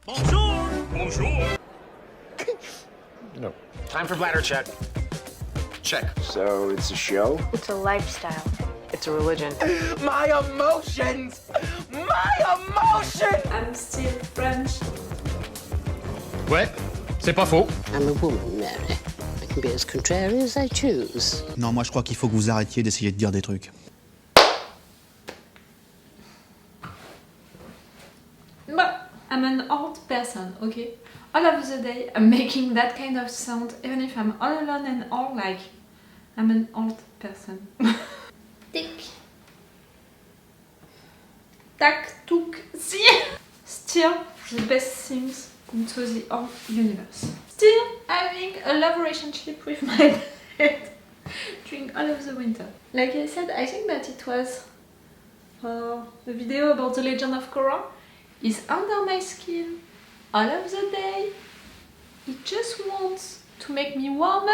Bonjour! Bonjour! No. Time for bladder check. Check. So it's a show? It's a lifestyle. It's a religion. My emotions! My emotions! I'm still French. Ouais, c'est pas faux. I'm a woman, Mary. I can be as contrary as I choose. Non, moi je crois qu'il faut que vous arrêtiez d'essayer de dire des trucs. But I'm an old person, okay? All of the day I'm making that kind of sound, even if I'm all alone and all like I'm an old person. Tick. Tac, took, see? Still the best things into the whole universe. Still having a love relationship with my pet during all of the winter. Like I said, I think that it was the video about the Legend of Korra is under my skin all of the day. It just wants to make me warmer.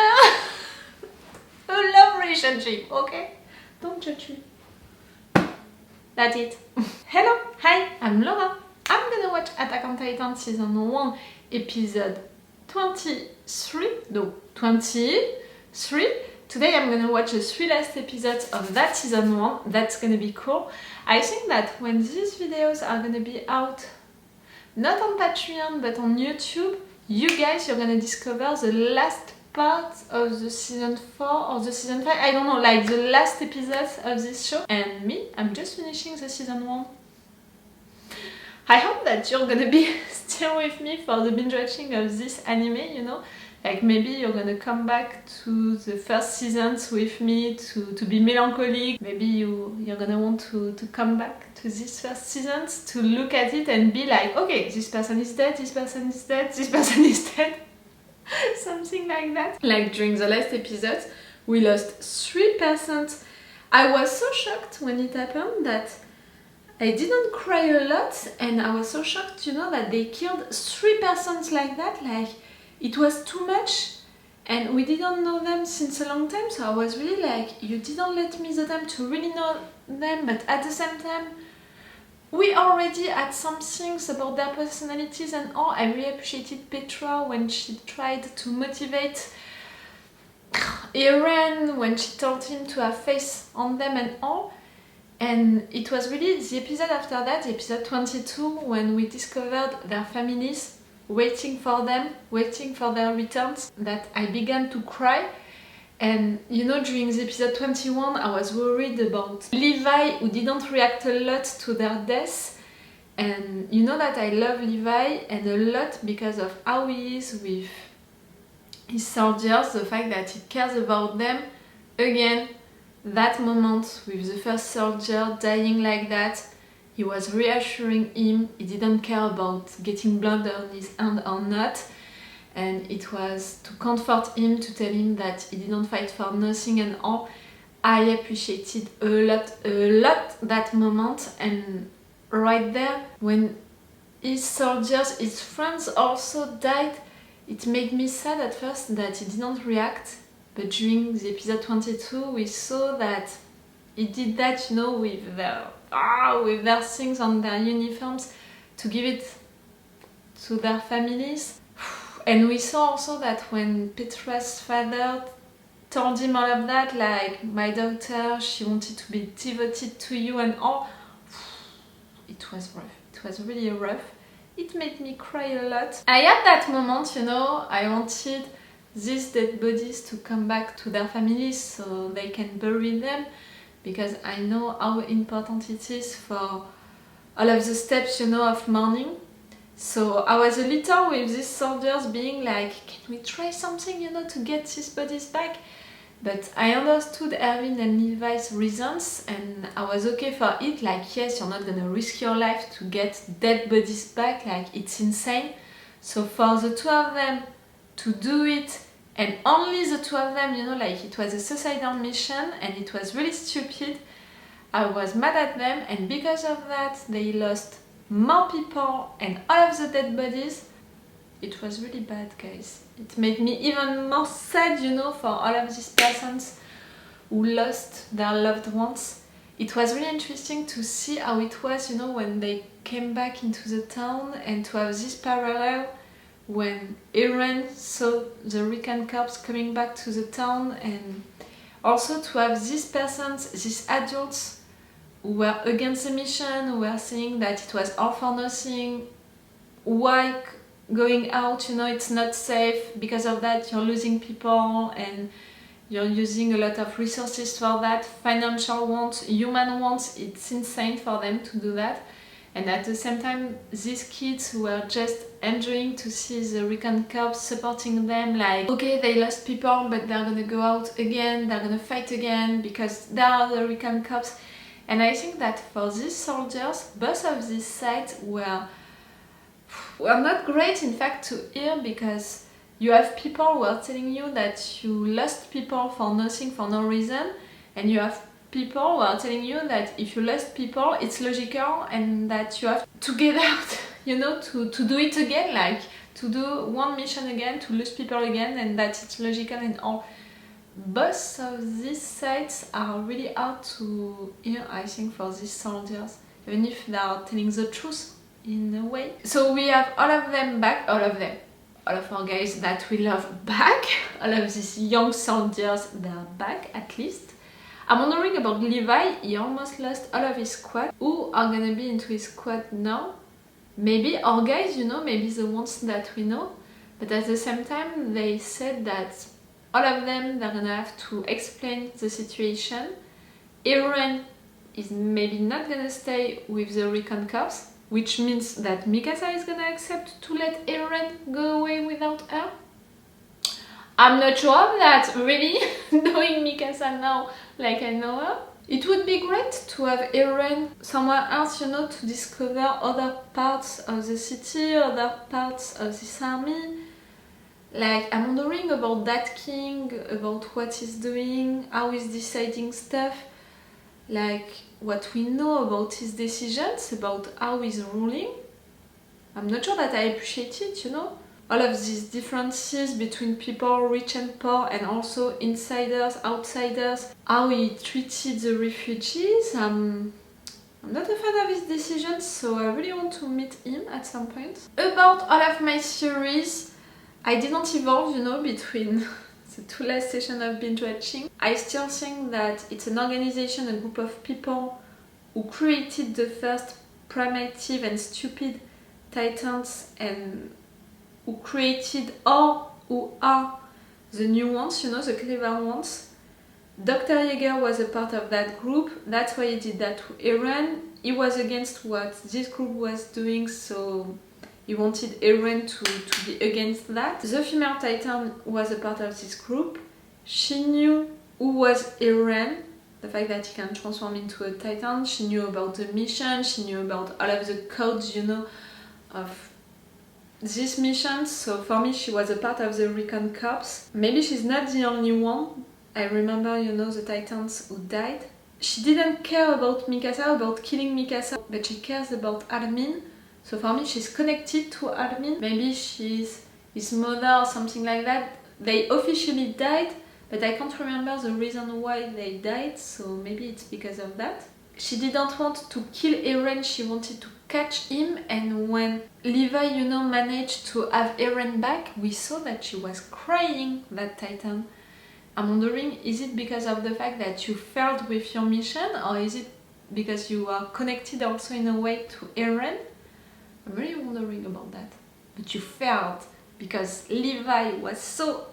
A love relationship, okay? Don't judge me. That's it. Hello, hi, I'm Laura. I'm gonna watch Attack on Titan season 1 episode 23. Today I'm gonna watch the 3 last episodes of that season 1. That's gonna be cool. I think that when these videos are gonna be out, not on Patreon but on YouTube, you guys, you're gonna discover the last part of the season 4 or the season 5, I don't know, like the last episodes of this show. And me, I'm just finishing the season 1. I hope that you're gonna be still with me for the binge watching of this anime, you know. Like maybe you're gonna come back to the first seasons with me to be melancholic. Maybe you're gonna want to come back to these first seasons to look at it and be like, okay, this person is dead, this person is dead, this person is dead. Something like that. Like during the last episodes, we lost 3%. I was so shocked when it happened that I didn't cry a lot, and I was so shocked, you know, that they killed 3% like that. Like, it was too much, and we didn't know them since a long time, so I was really like, you didn't let me the time to really know them, but at the same time, we already had some things about their personalities and all. I really appreciated Petra when she tried to motivate Eren, when she told him to have faith on them and all. And it was really the episode after that, episode 22, when we discovered their families waiting for them, waiting for their returns, that I began to cry. And you know, during the episode 21, I was worried about Levi, who didn't react a lot to their deaths. And you know that I love Levi, and a lot because of how he is with his soldiers, the fact that he cares about them. Again, that moment with the first soldier dying like that, he was reassuring him. He didn't care about getting blood on his hand or not. And it was to comfort him, to tell him that he didn't fight for nothing and all. I appreciated a lot that moment. And right there, when his soldiers, his friends also died, it made me sad at first that he didn't react. But during the episode 22, we saw that he did that, you know, with their things on their uniforms to give it to their families. And we saw also that when Petra's father told him all of that, like, my daughter, she wanted to be devoted to you and all, it was rough. It was really rough. It made me cry a lot. I had that moment, you know, I wanted these dead bodies to come back to their families so they can bury them, because I know how important it is for all of the steps, you know, of mourning. So I was a little with these soldiers being like, can we try something, you know, to get these bodies back? But I understood Erwin and Levi's reasons, and I was okay for it. Like, yes, you're not gonna risk your life to get dead bodies back, like, it's insane. So for the two of them to do it, and only the two of them, you know, like, it was a suicidal mission and it was really stupid. I was mad at them, and because of that they lost more people and all of the dead bodies. It was really bad, guys. It made me even more sad, you know, for all of these persons who lost their loved ones. It was really interesting to see how it was, you know, when they came back into the town, and to have this parallel when Eren saw the Rican Corps coming back to the town, and also to have these persons, these adults who were against the mission, who were saying that it was all for nothing, why going out, you know, it's not safe, because of that you're losing people and you're using a lot of resources for that, financial wants, human wants, it's insane for them to do that. And at the same time, these kids who were just enjoying to see the Rican Corps supporting them, like, okay, they lost people, but they're gonna go out again, they're gonna fight again, because they are the Rican Corps. And I think that for these soldiers, both of these sides were not great, in fact, to hear, because you have people who are telling you that you lost people for nothing, for no reason, and you have people who are telling you that if you lost people, it's logical and that you have to get out, you know, to do it again, like to do one mission again, to lose people again, and that it's logical and all. Both of these sides are really hard to hear, I think, for these soldiers, even if they are telling the truth in a way. So we have all of them back, all of our guys that we love back, all of these young soldiers, they are back at least. I'm wondering about Levi. He almost lost all of his squad. Who are gonna be into his squad now? Maybe our guys, you know, maybe the ones that we know. But at the same time, they said that all of them, they're gonna have to explain the situation. Eren is maybe not gonna stay with the Rican Corps, which means that Mikasa is gonna accept to let Eren go away without her. I'm not sure of that, really, knowing Mikasa now like I know her. It would be great to have Eren somewhere else, you know, to discover other parts of the city, other parts of this army. Like, I'm wondering about that king, about what he's doing, how he's deciding stuff, like what we know about his decisions, about how he's ruling. I'm not sure that I appreciate it, you know. All of these differences between people rich and poor, and also insiders, outsiders, how he treated the refugees. I'm not a fan of his decisions, so I really want to meet him at some point. About all of my theories, I didn't evolve, you know, between the two last sessions of binge watching. I still think that it's an organization, a group of people who created the first primitive and stupid titans, and who created or who are the new ones, you know, the clever ones. Dr. Yeager was a part of that group, that's why he did that to Eren. He was against what this group was doing, so he wanted Eren to be against that. The female titan was a part of this group. She knew who was Eren, the fact that he can transform into a titan. She knew about the mission, she knew about all of the codes, you know, of this mission. So for me, she was a part of the Rican Corps. Maybe she's not the only one. I remember, you know, the titans who died. She didn't care about Mikasa, about killing Mikasa, but she cares about Armin. So for me, she's connected to Armin. Maybe she's his mother or something like that. They officially died, but I can't remember the reason why they died, so maybe it's because of that. She didn't want to kill Eren, she wanted to catch him, and when Levi, you know, managed to have Eren back, we saw that she was crying, that titan. I'm wondering, is it because of the fact that you failed with your mission, or is it because you are connected also in a way to Eren? I'm really wondering about that. But you failed because Levi was so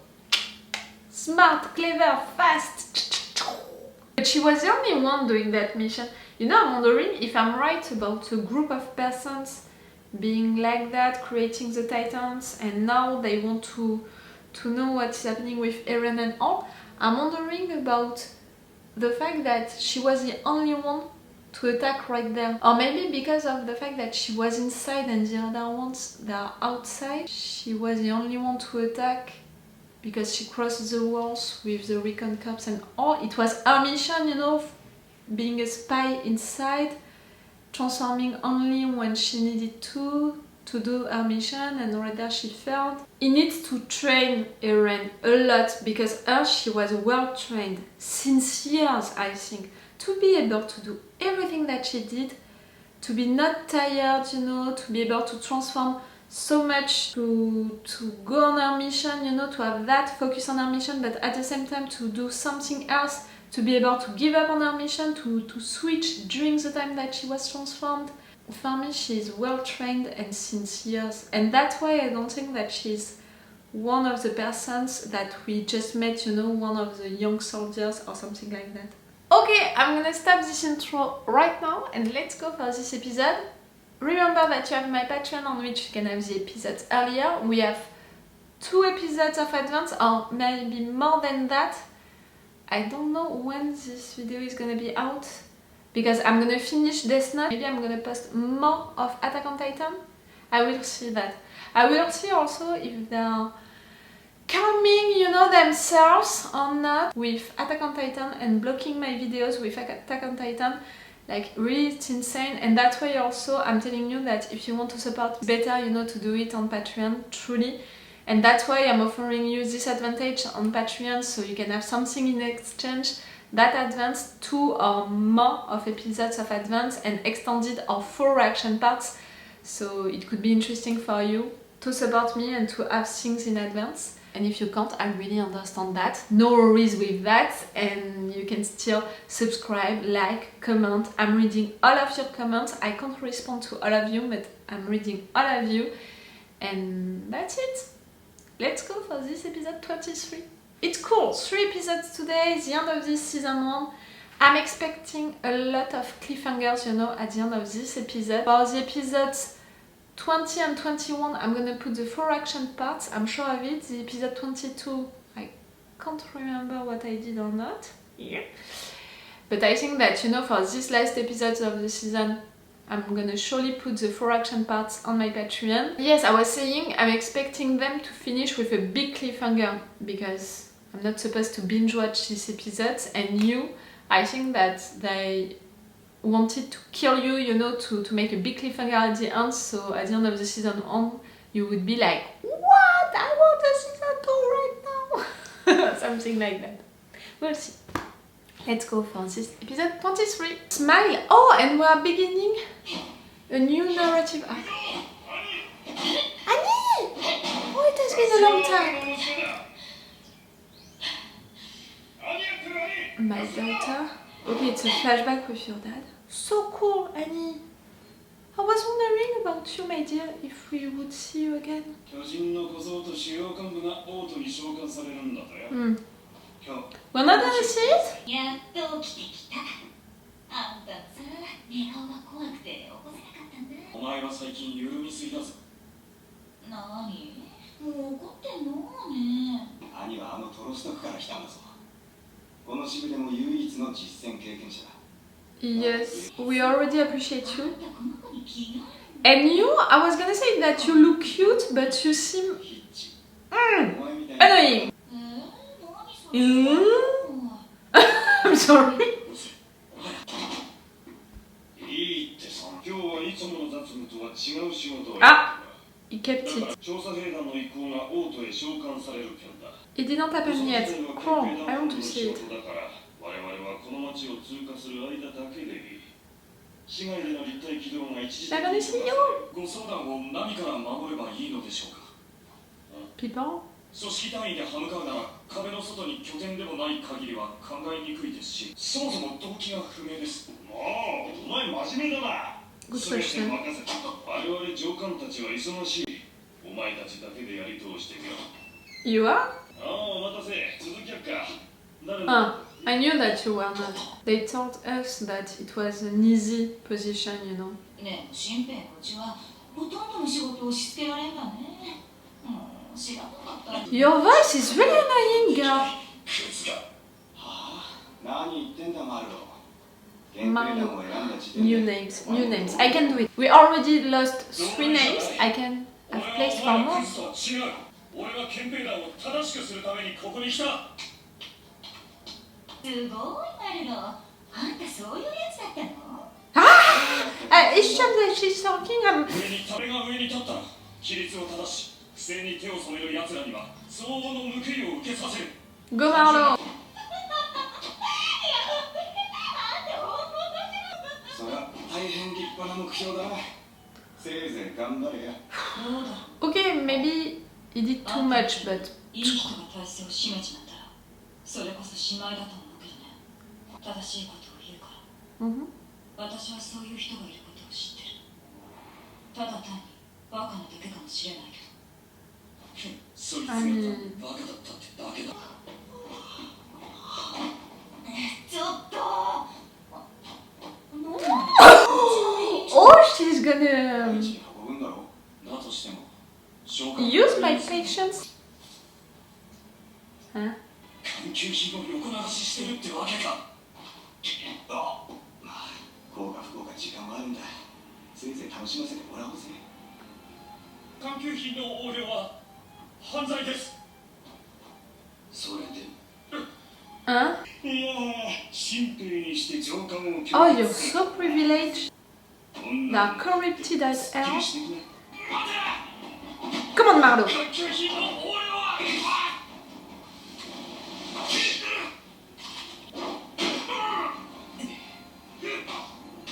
smart, clever, fast. But she was the only one doing that mission. You know, I'm wondering if I'm right about a group of persons being like that, creating the titans, and now they want to know what's happening with Eren and all. I'm wondering about the fact that she was the only one to attack right there. Or maybe because of the fact that she was inside and the other ones, they are outside. She was the only one to attack because she crossed the walls with the Rican Corps and all. It was her mission, you know, being a spy inside, transforming only when she needed to do her mission, and rather she failed. He needs to train Eren a lot because she was well trained since years, I think, to be able to do everything that she did, to be not tired, you know, to be able to transform so much, to go on her mission, you know, to have that focus on her mission, but at the same time to do something else, to be able to give up on her mission, to switch during the time that she was transformed. For me, she's well trained and since years, and that's why I don't think that she's one of the persons that we just met, you know, one of the young soldiers or something like that. Okay, I'm gonna stop this intro right now and let's go for this episode. Remember that you have my Patreon on which you can have the episodes earlier. We have 2 episodes of advance, or maybe more than that. I don't know when this video is gonna be out because I'm gonna finish Death Note. Maybe I'm gonna post more of Attack on Titan. I will see that. I will see also if they are calming, you know, themselves or not with Attack on Titan and blocking my videos with Attack on Titan. Like, really, it's insane. And that's why also I'm telling you that if you want to support better, you know, to do it on Patreon, truly. And that's why I'm offering you this advantage on Patreon, so you can have something in exchange. That advance, 2 or more of episodes of advance and extended or full reaction parts. So it could be interesting for you to support me and to have things in advance. And if you can't, I really understand that. No worries with that, and you can still subscribe, like, comment. I'm reading all of your comments. I can't respond to all of you, but I'm reading all of you. And that's it. Let's go for this episode 23. It's cool, 3 episodes today, the end of this season 1. I'm expecting a lot of cliffhangers, you know, at the end of this episode. For the episodes 20 and 21, I'm gonna put the 4 action parts, I'm sure of it. The episode 22, I can't remember what I did or not. Yeah. But I think that, you know, for this last episode of the season, I'm gonna surely put the 4 action parts on my Patreon. Yes, I was saying I'm expecting them to finish with a big cliffhanger because I'm not supposed to binge watch these episodes, and I think that they wanted to kill you, you know, to make a big cliffhanger at the end, so at the end of the season 1 you would be like, what? I want a season 2 right now! Something like that. We'll see. Let's go for this episode 23. Smile! Oh, and we are beginning a new narrative arc. Annie! Oh, it has been a long time. My daughter. Okay, it's a flashback with your dad. So cool, Annie. I was wondering about you, my dear, if we would see you again. We're not gonna see it? やっと起きてきた。あんたさ、寝顔が怖くて起こせなかったんだ。お前は最近緩みすぎだぞ。なに？もう怒ってんのね。兄はトロストクから来たんだぞ。この支部でも唯一の実戦経験者だ。Yes, we already appreciate あ you. んたこの子に気があ And you, I was gonna say that you look cute, but you seem ヒッチ。お前みたいな。 annoying. る。何それ？ I'm sorry. いいってさ。今日はいつもの雑務とは違う仕事を。あ He kept だから it. 調査兵団の意向が王都へ召喚される件だ。 It didn't happen yet. Cool, I want to see it. だから我々はこの町を通過する間だけでいい。市外での立体軌道が一時的にご相談を何から守ればいいのでしょうか。 People? 組織単位で歯向かうなら壁の外に拠点でもない限りは考えにくいですし、そもそも動機が不明です。もうお前真面目だな。 Good 全て question. 任せた。我々上官たちは忙しい。お前たちだけでやり通してみよう。 You are? ああ、お待たせ。続きやっか。誰だ I knew that you were not. They told us that it was an easy position, you know. ねえ、新兵こっちはほとんどの仕事を押し付けられるんだね。知らなかった。 Your voice is really annoying, girl. クズだ。はあ、何言ってんだマルロ。 Marlo. New names. I can do it. We already lost 3 names. I can have place for more. 違う。俺は憲兵団を正しくするためにここに来た。すごいマルロ。あんたそういうやつだったの？ Each time that she's talking, I'm... 上が上に立ったら規律を正し不正に手を染める奴らには相応の報いを受けさせる。 Go, Marlo. あんた派な目標だな。せいぜい頑張れや。 Okay, maybe he did too much, but いい人が体制を占めちまったらそれこそしまいだと思うけどね。正しいことを言うから。 mhm. 私はそういう人がいることを知ってる。ただ単にバカなだけかもしれないけど。そいつが I mean, バカだったってだけだ。ちょっと。oh, she's gonna うちに運ぶんだろう。だとしても消化 use my patience. Huh? 研究品を横流ししてるってわけか。あ、まあ幸か不幸か時間はあるんだ。せいぜい楽しませてもらおうぜ。探求品の横領は犯罪です。それで Huh? いやー、新兵にして上官を Oh, you're so privileged. こん They な are corrupted as 気に hell. してくれ。 Come on, Marlo. 探求品の横領は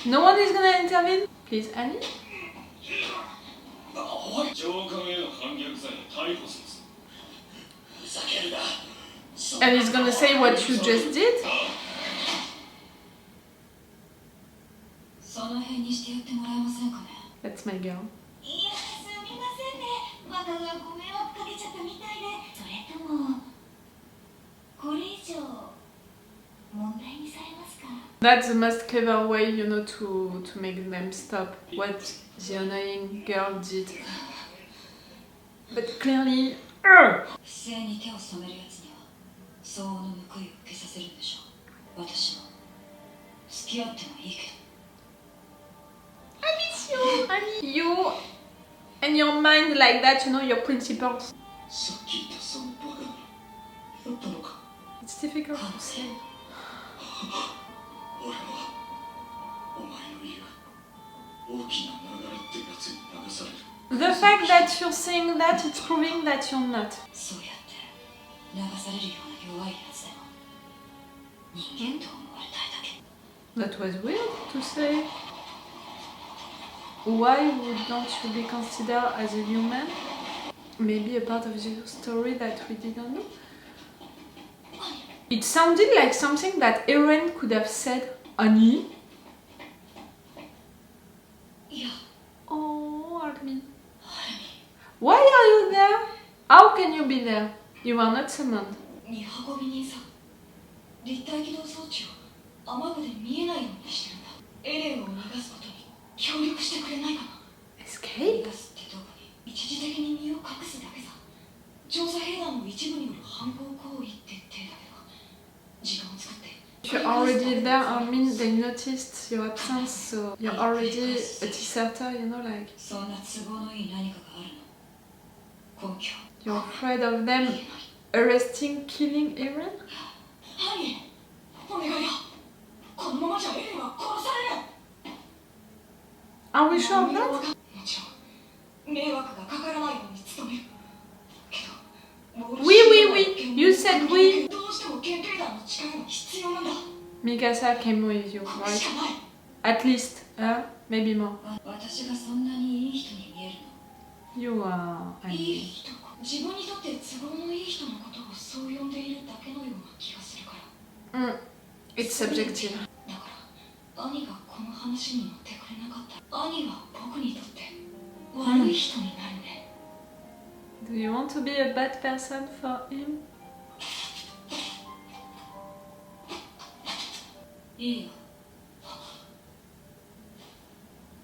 No one is gonna intervene? Please, Annie? おい、上官への反逆罪で逮捕するぞ。ふざけるな。 And he's gonna say what you just did? その辺にしてやってもらえませんかね。 That's my girl. いや、すみませんね。バカがご迷惑かけちゃったみたいで。それともこれ以上問題にされますか。 That's the most clever way, you know, to make them stop what the annoying girl did. But clearly, 不正に手を染めるやつには相応の報いを受けさせるんでしょう。私も付き合ってもいいけど。 Annie, you and your mind like that, you know, your principles. さっき言ったそのバカなだったのか。 It's difficult to say. 俺はお前の言う大きな流れってやつに流される。 The fact that you're saying that, it's proving that you're not. そうやって流されるような弱いやつでも人間と思われたいだけ。 That was weird to say. Why wouldn't you be considered as a human? Maybe a part of the story that we didn't know. It sounded like something that Eren could have said. Annie? いや、 Oh, Armin. ハラミ Why are you there? How can you be there? You are not summoned. 荷運び人さん、立体起動装置を雨具で見えないようにしてるんだ。エレンを逃がすことに協力してくれないかな。 Escape? 逃がすってどこに一時的に身を隠すだけさ。調査兵団の一部による反抗行為って手だけど、時間を作って。 If you're already there, Armin, they noticed your absence, so you're already a deserter, you know, like そんな都合のいい何かがあるの。根拠。 you're afraid of them arresting, killing Eren? ハニー、お願いだ。このままじゃエレンは殺される。 Are we sure of that? もちろん迷惑がかからないように努めるけど、 Oui. You said we. どうしても憲兵団の力が必要なんだ。 Mikasa came with you, し right? かない。 At least, maybe more. 私がそんなにいい人に見える You are. の。いい人。自分にとって都合のいい人のことをそう呼んでいるだけのような気がするから。 It's subjective. だから兄がこの話に乗ってくれなかったら、兄は僕にとって悪い人になるね。 Do you want to be a bad person for him? いいよ。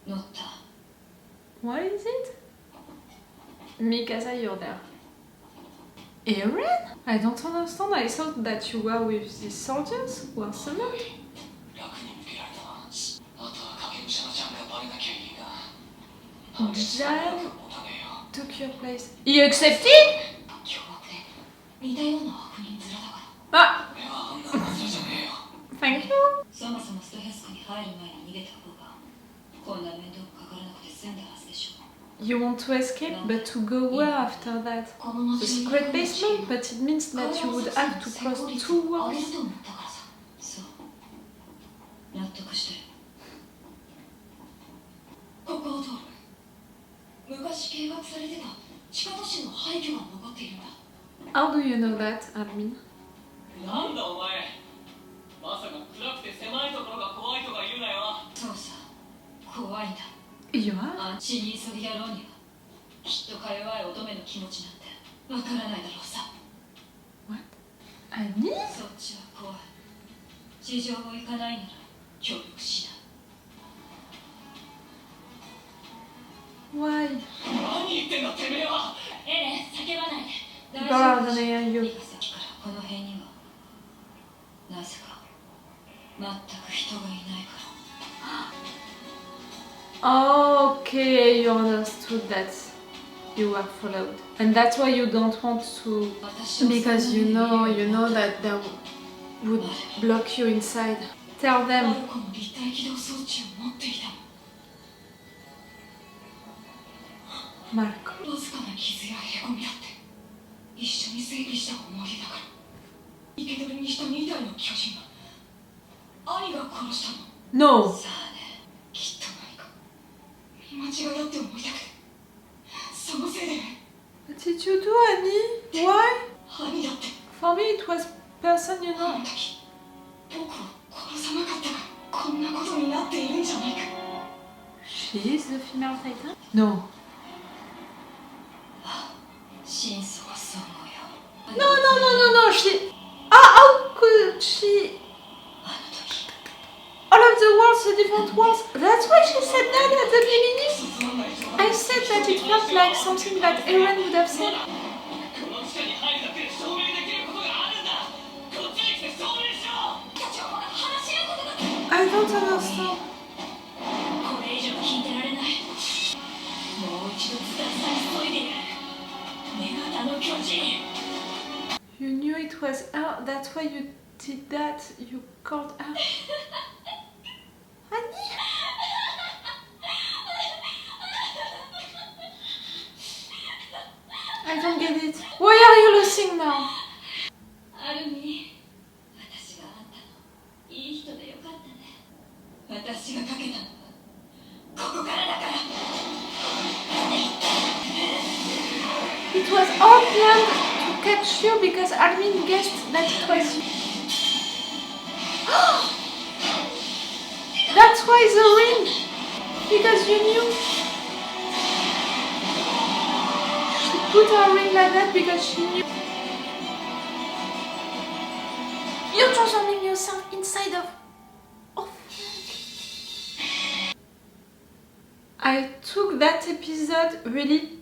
乗った。 What is it? Mikasa, you're there. Eren? I don't understand. I thought that you were with these soldiers who are summoned. 楽に抜けられたな。あとは影武者のジャンがバレなきゃいいが。なんでそんな役持たねえよ。 Took your place. You accepted? 凶悪で似たような悪人面だか Ah, 俺はあんなの面じゃねえよ。 thank you. ら。そもそもストヘスクに入る前に逃げた方がこんな面倒かからなくて済んだはずでしょう。 You want to escape, but to go where after that? この The 街に secret basement, but it means that you would have to cross 2 あげ walls. ると思ったからさ。そう。納得してる。計画されてた地下都市の廃墟が残っているんだ。 How do you know that, Armin? なんだお前、まさか暗くて狭いところが怖いとか言うなよ。そうさ、怖いんだ。 You are? あん死に急ぎ野郎にはきっとか弱い乙女の気持ちなんてわからないだろうさ。 What? Annie? そっちは怖い。地上を行かないなら協力しな。 Why? 何言ってんだてめえは。エレン、叫ばないで。大 Girl, 丈夫 then I hear you. 今さっきからこの辺にはなぜか全く人がいないから。 Okay, you understood that you were followed. And that's why you don't want to... 私を Because you know that they would block you inside. Tell マ them. ルコの立体起動装置を持っていた。 Marco. わずかな傷やへこみだって一緒に整備した思い出だから。生け捕りにした2体の巨人が兄が殺したの。 No. さあね、きっと何か見間違いだって思いたくて、そのせいで What did you do, Annie? Why? 兄だって For me, it was person you あ know. の時僕を殺さなかったからこんなことになっているんじゃないか。 She is the female Titan? No. 真相はそう思うよ。 No, no, no, no, no. She... How could she... あの時 All of the worlds are different worlds. That's why she said that at the beginning. I said that it felt like something that Eren would have said. この地下に入るだけで証明できることがあるんだ。こっちに来て証明しろ。たちはまだ話し合うことが I don't understand. これ以上聞いてられない。もう一度ズタズタに削いでやる。女型の巨人。 You knew it was her. That's why you did that. You called her. Annie? I don't get it. Why are you losing now? アルミ、私があんたのいい人でよかったね。私がかけたのはここからだから。 It was all planned to catch you because Armin guessed that it was you. That's why the ring! Because you knew. She put her ring like that because she knew. You're transforming yourself inside of... Oh, fuck. I took that episode really...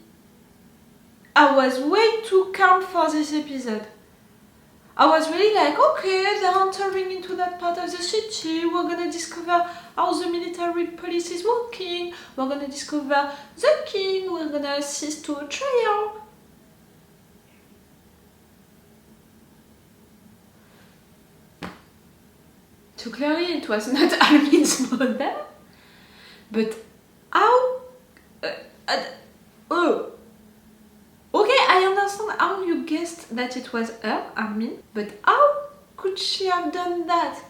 I was way too calm for this episode. I was really like, okay, they're entering into that part of the city, we're gonna discover how the military police is working, we're gonna discover the king, we're gonna assist to a trial. So clearly it was not Armin's mother, but how... oh! Okay, I understand how you guessed that it was her, Armin, but how could she have done that?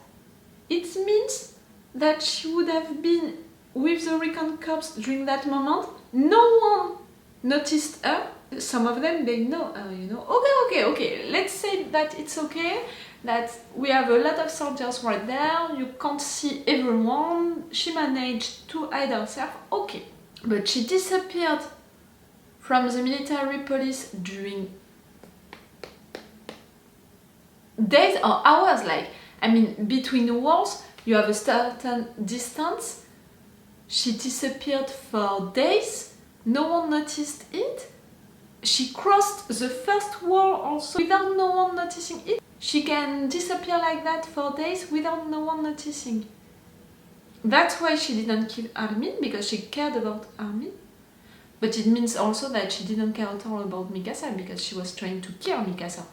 It means that she would have been with the Recon Corps during that moment. No one noticed her. Some of them, they know her, you know. Okay. Let's say that it's okay, that we have a lot of soldiers right there, you can't see everyone, she managed to hide herself, okay. But she disappeared from the military police during days or hours, like, I mean, between the wars, you have a certain distance. She disappeared for days, no one noticed it. She crossed the first wall also without no one noticing it. She can disappear like that for days without no one noticing. That's why she didn't kill Armin, because she cared about Armin. But it means also that she didn't care at all about Mikasa, because she was trying to kill Mikasa.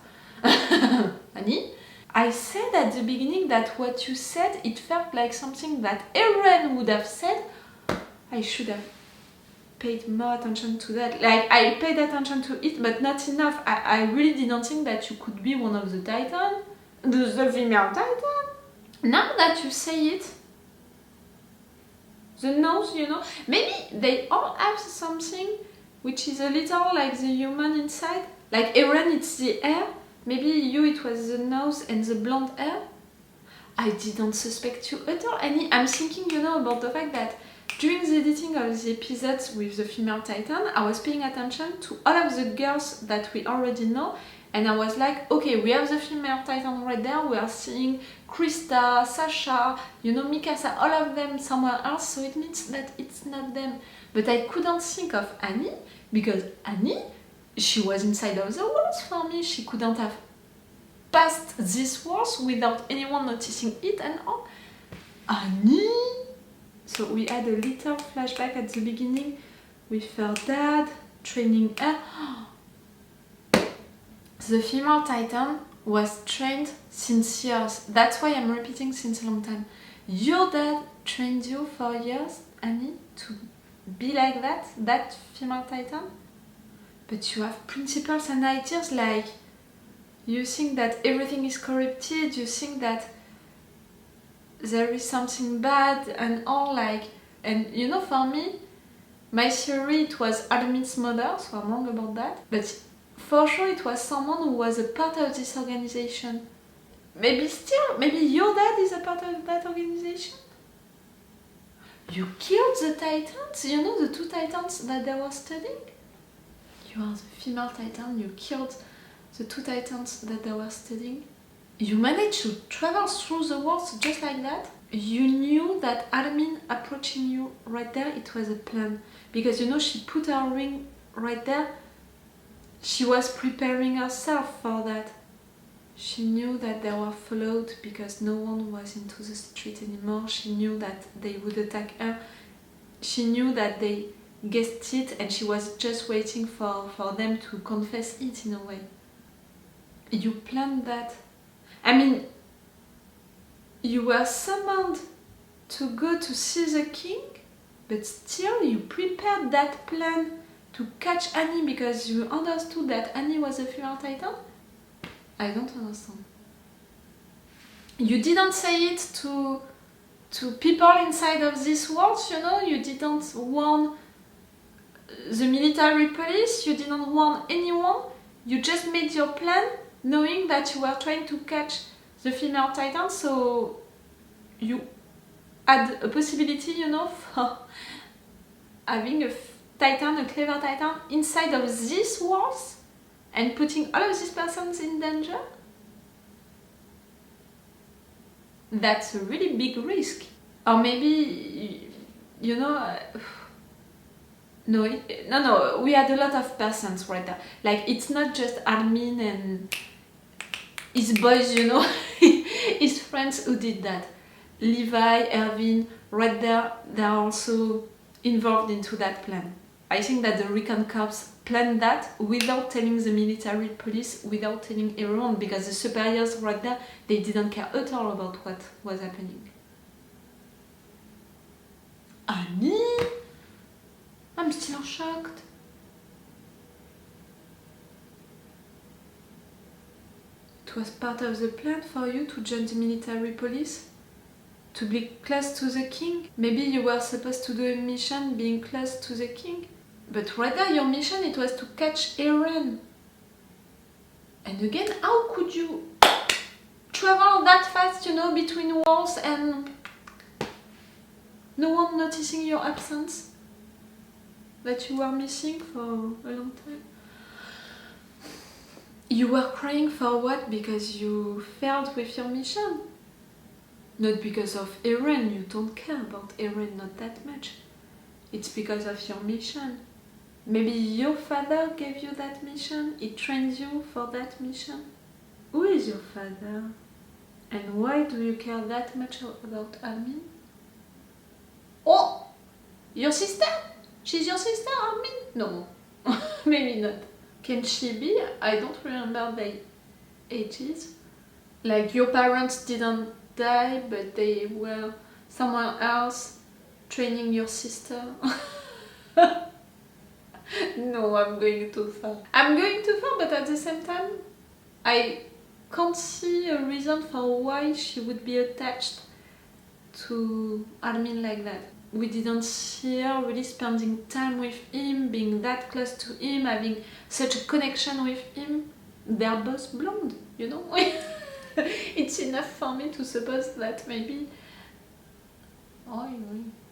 Annie? I said at the beginning that what you said, it felt like something that Eren would have said. I should have paid more attention to that. Like, I paid attention to it, but not enough. I really didn't think that you could be one of the Titans. The female Titan. Now that you say it, the nose, you know, maybe they all have something which is a little like the human inside. Like Eren, it's the hair. Maybe you, it was the nose and the blonde hair. I didn't suspect you at all, Annie. I'm thinking, you know, about the fact that during the editing of the episodes with the female Titan, I was paying attention to all of the girls that we already know, and I was like, okay, we have the female Titan right there, we are seeing Krista, Sasha, you know, Mikasa, all of them somewhere else, so it means that it's not them. But I couldn't think of Annie, because Annie, she was inside of the walls for me, she couldn't have passed these walls without anyone noticing it and all. Annie! So we had a little flashback at the beginning with her dad training her. The female Titan was trained since years. That's why I'm repeating since a long time. Your dad trained you for years, Annie, to be like that female Titan? But you have principles and ideas like you think that everything is corrupted, you think that there is something bad and all, like, and you know, for me, my theory, it was Armin's mother, so I'm wrong about that, but for sure it was someone who was a part of this organization. Maybe your dad is a part of that organization? You killed the Titans? You know, the two Titans that they were studying? You are the female Titan, you killed the two Titans that they were studying. You managed to travel through the walls just like that? You knew that Armin approaching you right there, it was a plan. Because you know, she put her ring right there. She was preparing herself for that. She knew that they were followed because no one was into the street anymore. She knew that they would attack her. She knew that they guessed it and she was just waiting for them to confess it in a way. You planned that. I mean, you were summoned to go to see the king, but still you prepared that plan to catch Annie because you understood that Annie was a female Titan? I don't understand. You didn't say it to people inside of this world, you know? You didn't warn the military police, you didn't warn anyone. You just made your plan knowing that you were trying to catch the female Titan, so you had a possibility, you know, for having a Titan, a clever Titan, inside of these walls and putting all of these persons in danger? That's a really big risk. Or maybe, you know, no, we had a lot of persons right there. Like, it's not just Armin and his boys, you know, his friends who did that. Levi, Erwin, right there, they're also involved into that plan. I think that the Recon Corps planned that without telling the military police, without telling everyone, because the superiors right there, they didn't care at all about what was happening. Annie? I'm still shocked. It was part of the plan for you to join the military police? To be close to the king? Maybe you were supposed to do a mission being close to the king? But rather your mission, it was to catch Eren. And again, how could you travel that fast, you know, between walls and no one noticing your absence? That you were missing for a long time? You were crying for what? Because you failed with your mission? Not because of Eren, you don't care about Eren, not that much. It's because of your mission. Maybe your father gave you that mission, he trained you for that mission. Who is your father? And why do you care that much about Armin? Oh! Your sister? She's your sister, Armin? No, maybe not. Can she be? I don't remember their ages. Like your parents didn't die, but they were somewhere else training your sister. No, I'm going too far. I'm going too far, but at the same time, I can't see a reason for why she would be attached to Armin like that. we didn't see her really spending time with him, being that close to him, having such a connection with him. They're both blonde, you know? It's enough for me to suppose that maybe... Oh,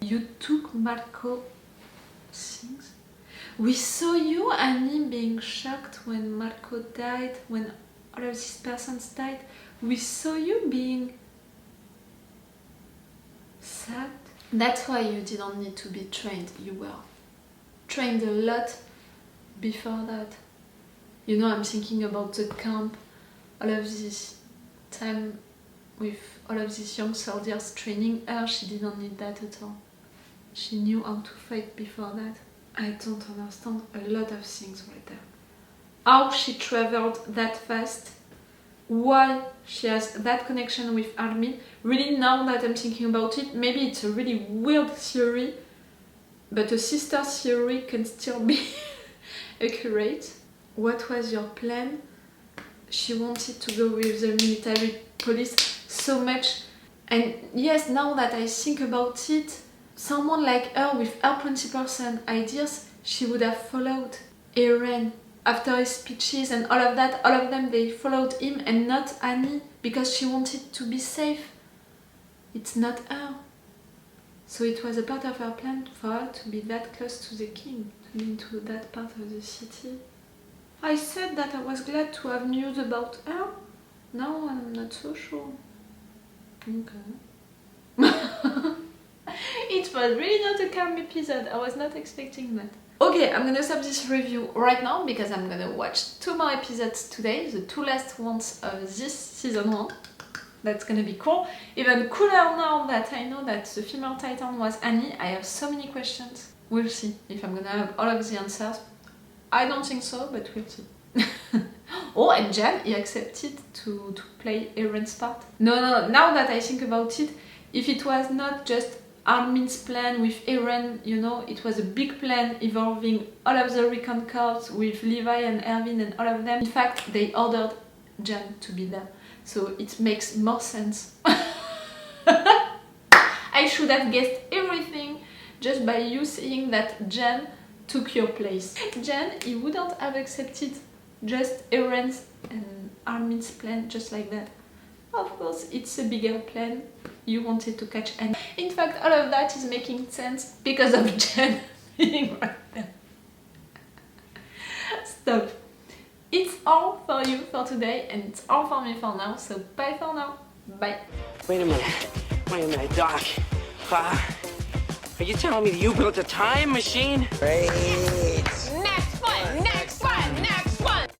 you took Marco things? We saw you, Annie, being shocked when Marco died, when all of these persons died. We saw you being sad. That's why you didn't need to be trained. You were trained a lot before that. You know, I'm thinking about the camp, all of this time with all of these young soldiers training her. She didn't need that at all. She knew how to fight before that. I don't understand a lot of things right there. How she traveled that fast, why she has that connection with Armin. Really, now that I'm thinking about it, maybe it's a really weird theory, but a sister theory can still be accurate. What was your plan? She wanted to go with the military police so much. And yes, now that I think about it, someone like her with her principles and ideas, she would have followed Eren. After his speeches and all of that, all of them, they followed him and not Annie because she wanted to be safe. It's not her. So it was a part of her plan for her to be that close to the king, to be into that part of the city. I said that I was glad to have news about her. Now I'm not so sure. Okay. It was really not a calm episode. I was not expecting that. Okay, I'm gonna stop this review right now because I'm gonna watch 2 more episodes today, the 2 last ones of this season 1. That's gonna be cool. Even cooler now that I know that the female titan was Annie. I have so many questions. We'll see if I'm gonna have all of the answers. I don't think so, but we'll see. Oh, and Jan, he accepted to play Eren's part. No, now that I think about it, if it was not just Armin's plan with Eren, you know, it was a big plan involving all of the Recon Corps with Levi and Erwin and all of them. In fact, they ordered Jan to be there, so it makes more sense. I should have guessed everything just by you saying that Jan took your place. Jan, he wouldn't have accepted just Eren's and Armin's plan just like that. Of course, it's a bigger plan. You wanted to catch Annie. In fact, all of that is making sense because of Jen being right there. Stop. It's all for you for today, and it's all for me for now, so bye for now. Bye. Wait a minute, Doc. Are you telling me that you built a time machine? Hey.